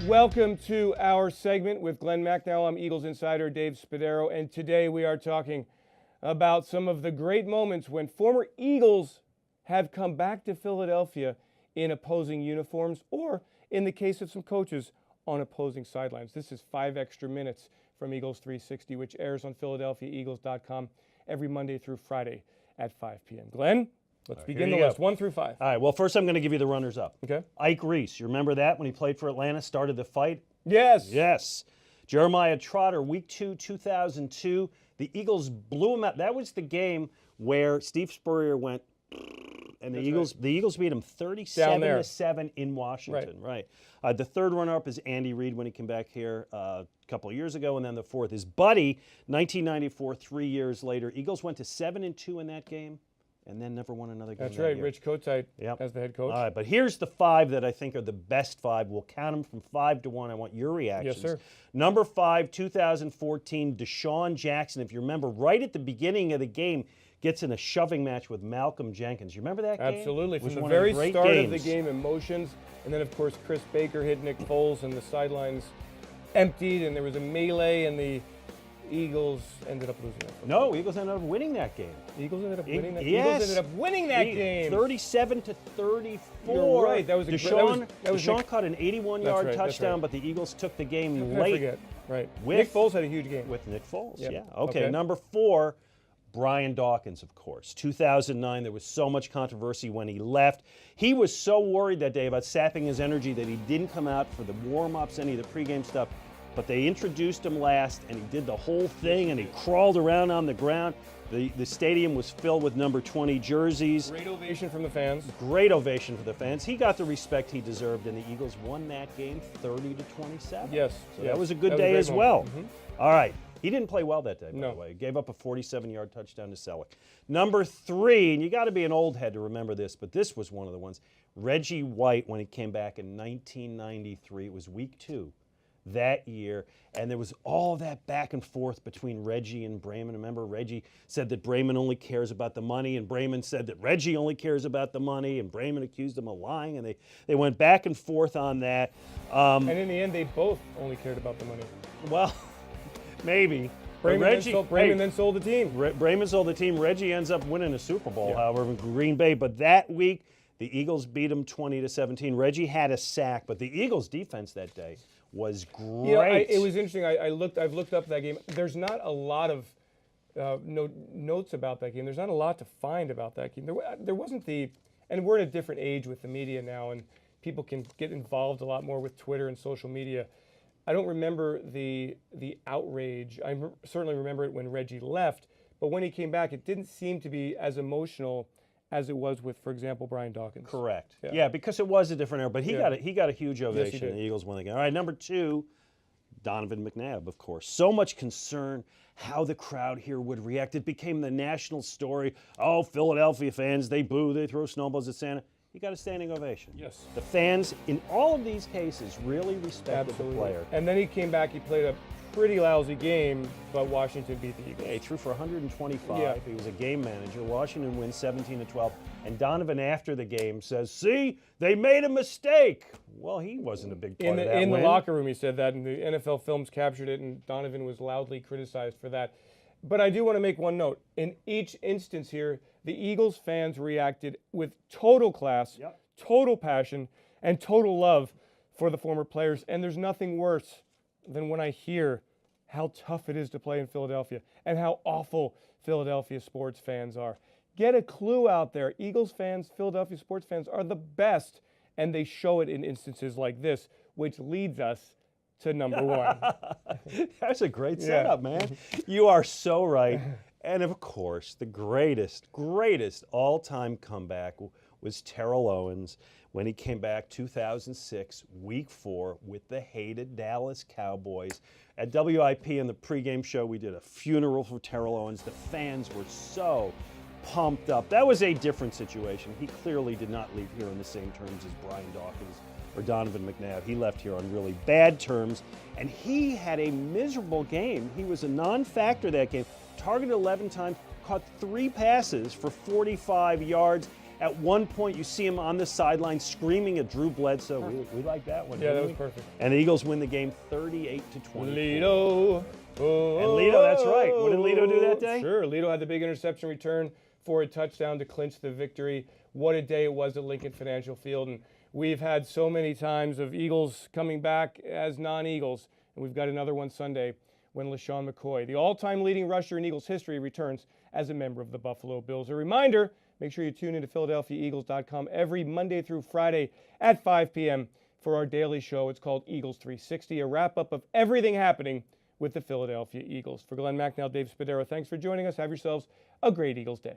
Welcome to our segment with Glenn McNeil. I'm Eagles insider Dave Spadaro, and today we are talking about some of the great moments when former Eagles have come back to Philadelphia in opposing uniforms, or in the case of some coaches, on opposing sidelines. This is 5 extra minutes from Eagles 360, which airs on PhiladelphiaEagles.com every Monday through Friday at 5 p.m. Glenn, let's begin the list, 1 through 5. All right, well, first I'm going to give you the runners-up. Okay. Ike Reese, you remember that when he played for Atlanta, started the fight? Yes. Yes. Jeremiah Trotter, Week 2, 2002. The Eagles blew him out. That was the game where Steve Spurrier went, and the Eagles beat him 37-7 in Washington. Right. The third runner-up is Andy Reid when he came back here a couple of years ago, and then the fourth is Buddy, 1994, 3 years later. Eagles went to 7-2 in that game, and then never won another game. That's right, year. Rich Kotite as the head coach. All right, but here's the 5 that I think are the best 5. We'll count them from 5 to 1. I want your reactions. Yes, sir. Number 5, 2014, Deshaun Jackson. If you remember, right at the beginning of the game, gets in a shoving match with Malcolm Jenkins. You remember that game? Absolutely. From the one very of the start games. of the game, emotions. And then, of course, Chris Baker hit Nick Foles, and the sidelines emptied, and there was a melee, and the Eagles ended up losing that. No, Eagles ended up winning that game. Eagles ended up winning that. Yes. Eagles ended up winning that game. 37-34. You're right. That was Deshaun caught an 81-yard touchdown, but the Eagles took the game late. Forget. Right. Nick Foles had a huge game. With Nick Foles, Yep. yeah. Okay, number 4, Brian Dawkins, of course. 2009, there was so much controversy when he left. He was so worried that day about sapping his energy that he didn't come out for the warm-ups, any of the pregame stuff. But they introduced him last, and he did the whole thing, and he crawled around on the ground. The stadium was filled with number 20 jerseys. Great ovation from the fans. Great ovation for the fans. He got the respect he deserved, and the Eagles won that game 30-27. Yes. So that was a good day as well. All right. He didn't play well that day, by the way. He gave up a 47-yard touchdown to Selleck. Number 3, and you got to be an old head to remember this, but this was one of the ones. Reggie White, when he came back in 1993, it was Week 2 that year, and there was all that back and forth between Reggie and Brayman. Remember, Reggie said that Brayman only cares about the money, and Brayman said that Reggie only cares about the money, and Brayman accused him of lying, and they went back and forth on that. And in the end, they both only cared about the money. Well, maybe. Brayman then sold the team. Brayman sold the team. Reggie ends up winning a Super Bowl, however, in Green Bay. But that week, the Eagles beat him 20-17. Reggie had a sack, but the Eagles' defense that day was great. You know, it was interesting. I've looked up that game. There's not a lot of notes about that game. There's not a lot to find about that game. There wasn't and we're in a different age with the media now, and people can get involved a lot more with Twitter and social media. I don't remember the outrage. I certainly remember it when Reggie left, but when he came back, it didn't seem to be as emotional as it was with, for example, Brian Dawkins. Correct. Yeah, because it was a different era, but he got a huge ovation. Yes, he did. The Eagles won the game. All right, number 2, Donovan McNabb, of course. So much concern how the crowd here would react. It became the national story. Oh, Philadelphia fans, they boo, they throw snowballs at Santa. He got a standing ovation. Yes. The fans, in all of these cases, really respected the player. And then he came back, he played a pretty lousy game, but Washington beat the Eagles. Yeah, he threw for 125. Yeah. He was a game manager. Washington wins 17-12. And Donovan, after the game, says, "See, they made a mistake." Well, he wasn't a big part of that In win. the locker room, he said that, and the NFL films captured it, and Donovan was loudly criticized for that. But I do want to make one note. In each instance here, the Eagles fans reacted with total class, total passion, and total love for the former players. And there's nothing worse than when I hear how tough it is to play in Philadelphia and how awful Philadelphia sports fans are. Get a clue out there. Eagles fans, Philadelphia sports fans are the best, and they show it in instances like this, which leads us to number 1. That's a great setup, man. You are so right. And of course, the greatest all-time comeback was Terrell Owens when he came back 2006, Week 4, with the hated Dallas Cowboys. At WIP in the pregame show, we did a funeral for Terrell Owens. The fans were so pumped up. That was a different situation. He clearly did not leave here on the same terms as Brian Dawkins or Donovan McNabb. He left here on really bad terms, and he had a miserable game. He was a non-factor that game. Targeted 11 times, caught 3 passes for 45 yards, At one point, you see him on the sideline screaming at Drew Bledsoe. We like that one. Yeah, that didn't was we? perfect. And the Eagles win the game 38-20. Lito. And Lito, that's right. What did Lito do that day? Sure, Lito had the big interception return for a touchdown to clinch the victory. What a day it was at Lincoln Financial Field. And we've had so many times of Eagles coming back as non-Eagles. And we've got another one Sunday when LeSean McCoy, the all-time leading rusher in Eagles history, returns as a member of the Buffalo Bills. A reminder, make sure you tune into PhiladelphiaEagles.com every Monday through Friday at 5 p.m. for our daily show. It's called Eagles 360, a wrap-up of everything happening with the Philadelphia Eagles. For Glenn Macnow, Dave Spadaro, thanks for joining us. Have yourselves a great Eagles day.